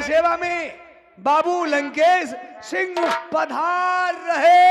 सेवा में बाबू लंकेश सिंह पधार रहे।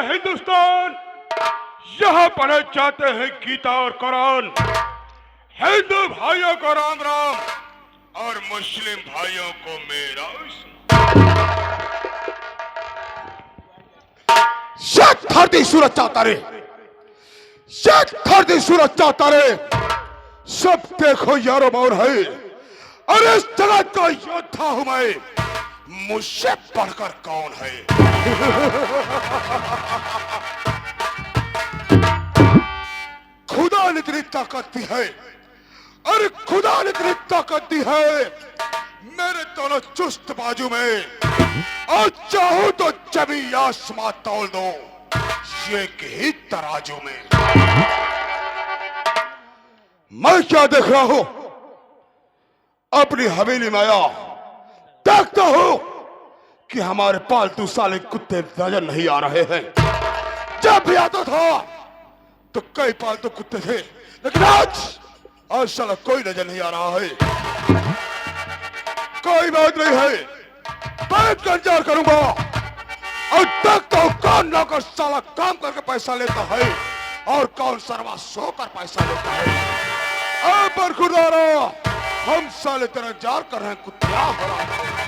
हिंदुस्तान यहाँ पढ़े जाते हैं गीता और कुरान। हिंदू भाइयों को राम राम और मुस्लिम भाइयों को मेरा शेख धरती सूरज चाहता रे, शेख धरती सूरज चाहता रे। सब देखो यारो मोर है, अरे इस जगत का योद्धा हूं मैं, मुझसे बढ़कर कौन है। खुदा ने इतनी ताकत दी है, अरे खुदा ने इतनी ताकत दी है मेरे दोनों चुस्त बाजू में, और चाहूं तो जमी आसमां तोल दो एक ही तराजू में। मैं क्या देख रहा हूं, अपनी हवेली में आया, देखता हूं कि हमारे पालतू साले कुत्ते नजर नहीं आ रहे हैं। जब भी आता था तो कई पालतू कुत्ते थे, लेकिन आज साला कोई नजर नहीं आ रहा है। कोई बात नहीं है, बैठ कर इंतजार करूंगा और देखता हूं कौन नौकर साला काम करके पैसा लेता है और कौन सरवा सोकर पैसा लेता है। पर खुदारा, हम साले तेरा इंतजार कर रहे हैं कुत्ता हो रहा है।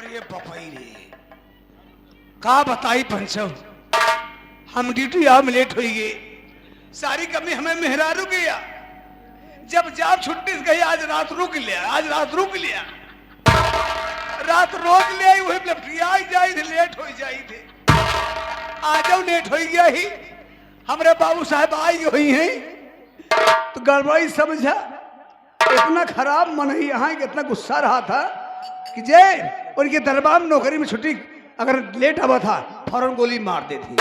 ये बपैरे का बताई पंचम, हम ड्यूटी आप लेट हो गए, सारी कमी हमें मेहरारू गया। जब जाब छुट्टी से गई, आज रात रुक लिया, आज रात रुक लिया, रात रोक लिया, वही लपटिया जाई थे, लेट हो जाई थे। आज लेट हो गया ही, हमारे बाबू साहब आई हुई हैं तो गड़बड़ी समझा। इतना खराब मन ही यहाँ इतना गुस्सा रहा था कि जय उनके दरबार में नौकरी में छुट्टी अगर लेट आवा था फौरन गोली मार देती।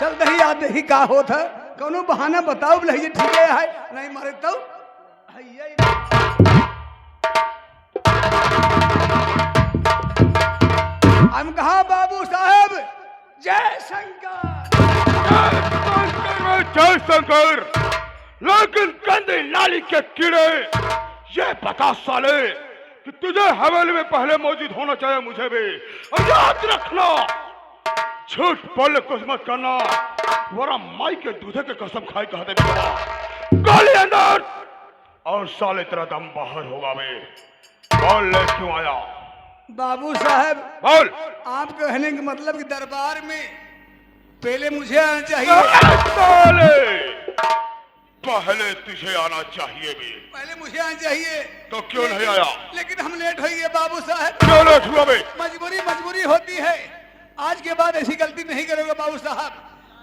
चल दही याद ही का होता, कौनो बहाना बताओ भले ठीक है, नहीं मारे तो हम कहा बाबू साहब जय शंकर, जय शंकर। लेकिन गंदी नाली के कीड़े, ये बता साले कि तुझे हवेली में पहले मौजूद होना चाहिए, मुझे भी। और याद रखना, झूठ बोलने कुछ मत करना, वरना माई के दूधे के कसम खाई कहते गोली अंदर और साले तेरा दम बाहर होगा। मैं बोल ले क्यों आया? बाबू साहब बोल। आप कहने का मतलब कि दरबार में पहले मुझे आना चाहिए। पहले तुझे आना चाहिए भी। पहले मुझे आना चाहिए तो क्यों नहीं आया? लेकिन हम लेट हो गए बाबू साहब। क्यों लेट हुआ बे? मजबूरी होती है, आज के बाद ऐसी गलती नहीं करोगे बाबू साहब,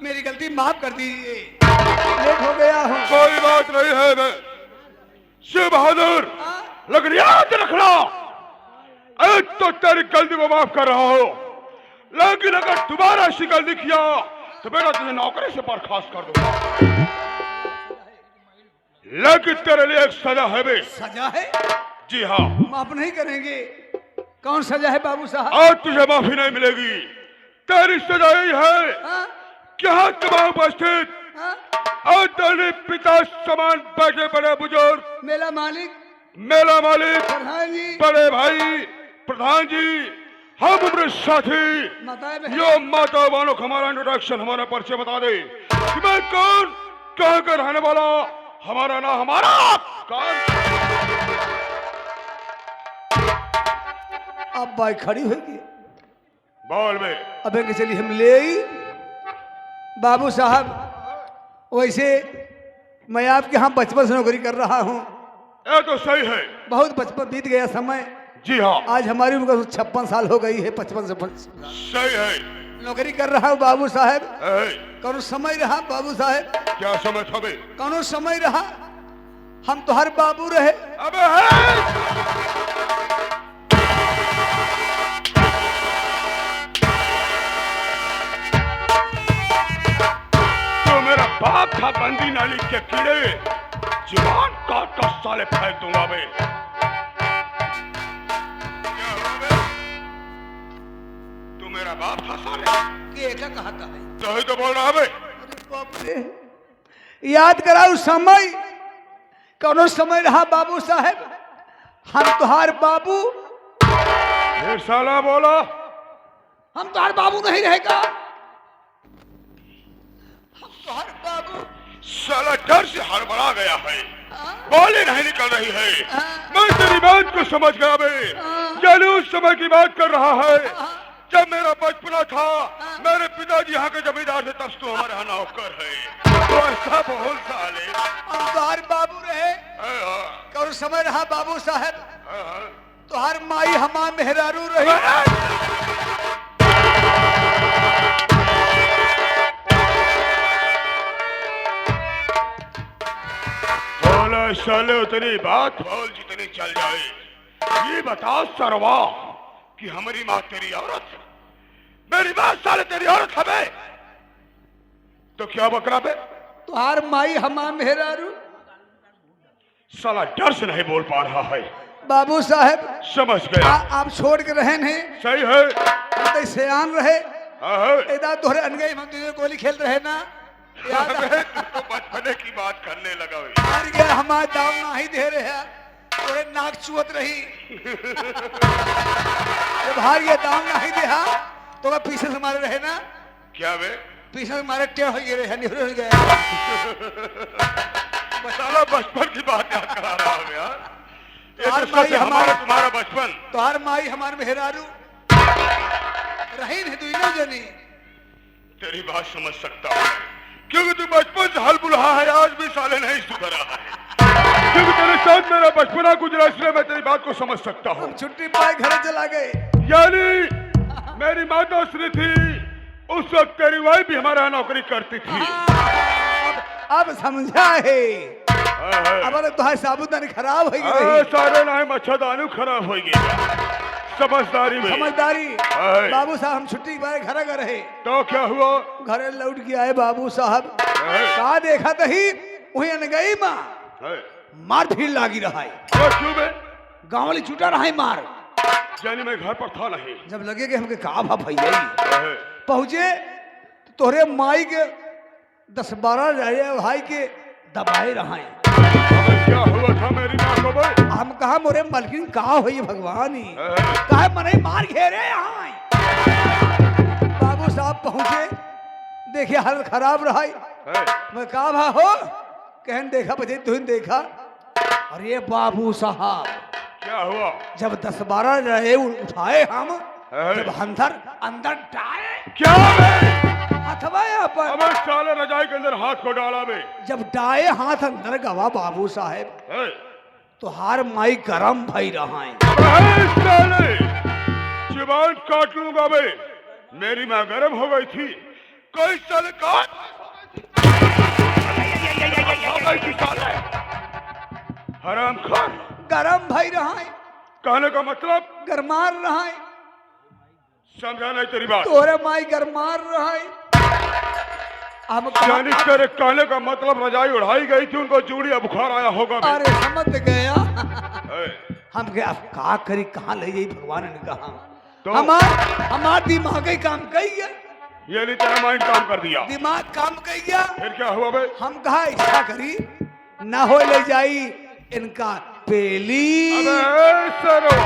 मेरी गलती माफ कर दीजिए, लेट हो गया हूँ। कोई बात नहीं है बे शिव बहादुर, लेकिन याद रखना, एक तो तेरी गलती को माफ कर रहा हो, लेकिन अगर दोबारा ऐसी गलती किया तो बेटा तुझे नौकरी से बर्खास्त कर दूंगा। लेकिन तेरे लिए एक सजा है बे। सजा है? जी हाँ, माफ नहीं करेंगे। कौन सजा है बाबू साहब? आज तुझे माफी नहीं मिलेगी। तेरी सजा यही है हाँ? कि यहाँ तमाम उपस्थित हाँ? और तेरे पिता समान बैठे बड़े बुजुर्ग, मेला मालिक, मेला मालिक, प्रधान जी, बड़े भाई, प्रधान जी, हम उम्र साथी, माताएं बहन, यो माता वालों को हमारा इंट्रोडक्शन, हमारा परिचय बता दे कि मैं कौन, कहाँ का रहने वाला, हमारा नाम, हमारा कौन। अब बाइक खड़ी होगी। बोल बे। अबे के चलिए हम ले आई। बाबू साहब, वैसे मैं आपके यहाँ बचपन से नौकरी कर रहा हूँ। ये तो सही है। बहुत बचपन बीत गया समय। जी हाँ, आज हमारी उम्र 56 साल हो गई है। 55 से सही है। नौकरी कर रहा हूँ बाबू साहब। ए, कौन समय रहा बाबू साहब? क्या समय था बे? कौन समय रहा हम तो हर बाबू रहे। अबे है। तो मेरा बाप था बंदी नाली के कीड़े, जुबान काट कर साले फेंक दूंगा बे। क्या हुआ बे? तू मेरा बाप था साले? क्या कहा था? तो ही तो बोल रहा बे। अरे बाप रे, याद कराओ समय। कौन समय रहा बाबू साहब हम तुहार बाबू? फिर साला बोला। हम तुहार बाबू नहीं रहेगा। हम तुहार बाबू। साला डर से हड़बड़ा गया है, बोली नहीं निकल रही है। मैं तेरी बात को समझ गया बे। यानी उस समय की बात कर रहा है जब मेरा बचपना था। मेरे पिताजी यहाँ के जमींदार थे, तब तो हमारे यहाँ नौकर है। तो ऐसा बोल साले। हम तुहार बाबू रहे। कौन समय रहा बाबू साहब तुहार माई हमार मेहरारू रही। बोला साले उतनी बात बोल जितनी चल जाए। ये बता सरवा कि हमारी माँ तेरी औरत, मेरी माँ साले तेरी औरत है बे। तो क्या बकरा बे? तुहार माई हमार मेहरारू। साला डर से नहीं बोल पा रहा है। बाबू साहब समझ गया। आप छोड़ के रहे नहीं। सही है। हम तो सियान रहे। हाँ। इधर तोहरे अनगई हम तुझे गोली खेल रहे ना। याद अबे, तू तो बचपने की बात करने लगा बे। हार गया हमारे दाव ना ही दे रहे हैं। तोरे नाक चुवत रही। जब हार गया दाव ना ही दे तो वह पीछे से मारे रहे ना। क्या बे? पीछे से मारे टेढ़ हो गए निहर हो गया। साला बचपन की बात याद करा रहा हूँ यार। ये तुहार तो माई सच है, हमारा तुम्हारा बचपन। तुहार माई हमार मेहरारू रही नहीं तू ना जनी। तेरी बात समझ सकता हूँ क्योंकि तू बचपन से हल बुलहा है, आज भी साले नहीं सुधरा है। क्योंकि तेरे साथ मेरा बचपना गुजरा, इसलिए मैं तेरी बात को समझ सकता हूँ। हम छुट्टी पाए घर चला गए। यानी मेरी माता श्री थी, उस वक्त तेरी वाइफ भी हमारे यहाँ नौकरी करती थी। अब समझा है। अब तुम्हारे साबुदानी खराब हो गई। सारे ना मच्छरदानी खराब हो गई। समझदारी में समझदारी। बाबू साहब हम छुट्टी के बाद घर गए। तो क्या हुआ? घरे लौट के आए बाबू साहब। कहा देखा तही वही अनगई माँ मार भीड़ लागी रहा है। क्यों बे? गाँव वाली छूटा रहा है मार। यानी मैं घर पर था नहीं। जब लगे कि हमके कहा भा भैया पहुंचे तो तोहरे माई के 10-12 भाई के दबाए रहा है। क्या हुआ था मेरी माँ को बे? हम कहा मोरे मलकिन कहा हुई भगवान ही कहा मने मार घेरे यहाँ। बाबू साहब पहुंचे देखिए हालत खराब रहा। मैं कहा भा हो कहन देखा बचे तुम देखा। अरे बाबू साहब क्या हुआ? जब 10-12 रहे उठाए हम जब अंदर डाले क्या बे? हथवाया पर अब साले रजाई के अंदर हाथ को डाला बे। जब डाए हाथ अंदर गवा बाबू साहब तो हार माई गरम भई रहा है। साले जुबान काट लूंगा बे। मेरी माँ गरम हो गई थी। कोई साले काट हराम खान गरम भई रहा है। कहने का मतलब गरमार रहा है। समझा नहीं तेरी बात। तोरे माई गरमार रहा है। हम यानी तेरे कहने का मतलब रजाई उड़ाई गई थी, उनको जूड़ी बुखार आया होगा बे। अरे समझ गया। ए, हम क्या अब का करी, कहाँ ले जाई भगवान ने कहा। तो हमार दिमाग ही काम कर गया, ये नहीं तेरा माइंड काम कर दिया। दिमाग काम कर गया। फिर क्या हुआ बे? हम कहा ऐसा करी ना हो ले जाई इनका पेली। अबे सरवा,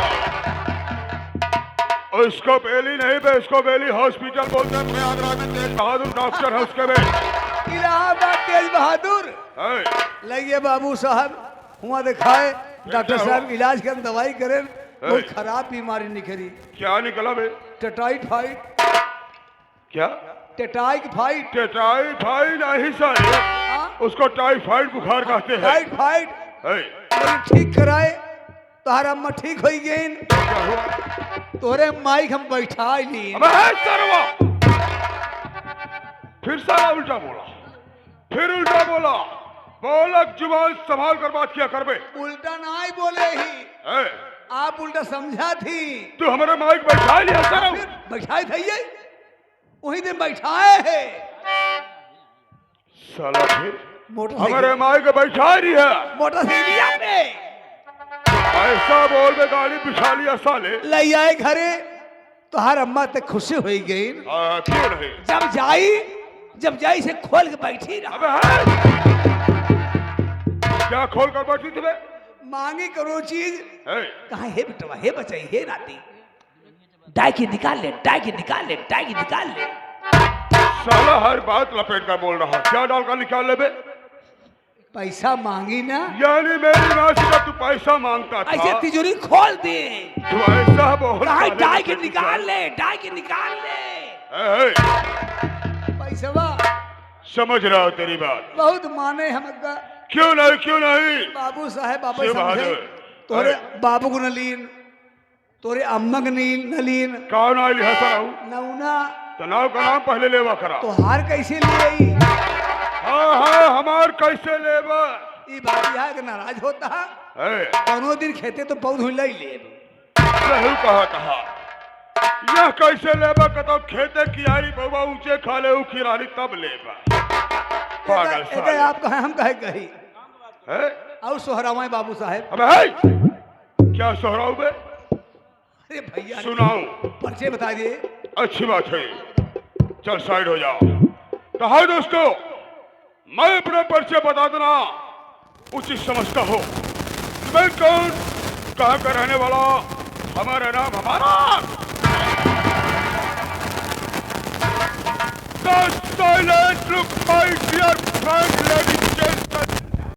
उसको बेली नहीं बे, इसको बेली हॉस्पिटल बोलते हैं। प्रयागराज में तेज बहादुर डॉक्टर है उसके बे। इलाहाबाद तेज बहादुर ए, लगे बाबू साहब हुआ दिखाए, डॉक्टर क्या साहब हुआ? इलाज कर दवाई करे, कोई खराब बीमारी निकली। क्या निकला बे? टाइफाइड। क्या? टाइफाइड। टाइफाइड नहीं साले, उसको टाइफाइड बुखार कहते हैं। टाइफाइड ए, ठीक कराए तोहरा अम्मा ठीक हो गई। क्या हुआ? तोरे माइक हम बैठा ली। अबे है सरवा, फिर साला उल्टा बोला, फिर उल्टा बोला। बोलक जुबान संभाल कर बात किया कर बे। उल्टा ना ही बोले ही, ए, आप उल्टा समझा थी। तू हमारे माइक बैठा लिया सरवा। फिर बैठाए थे ये, वही दिन बैठाए है। साला फिर मोटरसाइकिल हमारे माइक बैठा रही है। मोटरसाइकिल पे ऐसा बोल बे, गाड़ी बिछा लिया साले। ले आए घरे, तोहार अम्मा तक खुशी हो गई। क्यों नहीं? जब जाई से खोल के बैठी रहा। अबे है, क्या खोल कर बैठी थी बे? मांगी करो चीज, ए, कहा हे बेटवा, हे बचाई, हे नाती, डाई की निकाल ले, डाई की निकाल ले, डाई की निकाल ले। साला हर बात लपेट कर बोल रहा। क्या डाल कर निकाल ले बे? पैसा मांगी ना, यानी मेरी राशि का तू पैसा मांगता था? ऐसे तिजोरी खोल दे। तू ऐसा बोल कहा साले डाई के लपेट निकाल ले, डाई के निकाल ले। ए, पैसा समझ रहा हो तेरी बात। बहुत माने हमका। क्यों नहीं, क्यों नहीं? बाबू साहेब बाबा शिव समझे, बहादुर। तोरे अरे। बाबू को नलीन, तोरे अम्मा को नलीन, कौन आई हंसा हूँ? नौना तो नाव का नाम पहले लेवा करा। तो हार कैसे ले आई। हाँ हाँ, हमार कैसे लेवा? ये बात यहाँ के नाराज होता है। ए, दोनों दिन खेते तो पौध हुई ले। सही कहा था। यह कैसे लेबा? कतो खेते कियारी बउआ ऊंचे खा ले खिरानी तब लेबा। पागल साले। आप कहे हम कहे कही है? और सोहरावाए बाबू साहेब। अबे है, क्या सोहराऊ बे? अरे भैया सुनाऊं? परिचय बता दिए। अच्छी बात है, चल साइड हो जाओ। तो हाँ दोस्तों, मैं अपना परिचय बता देना उचित समझता हो। मैं कौन, कहाँ का रहने वाला, हमारा नाम हमारा The silent look, my dear friend, lady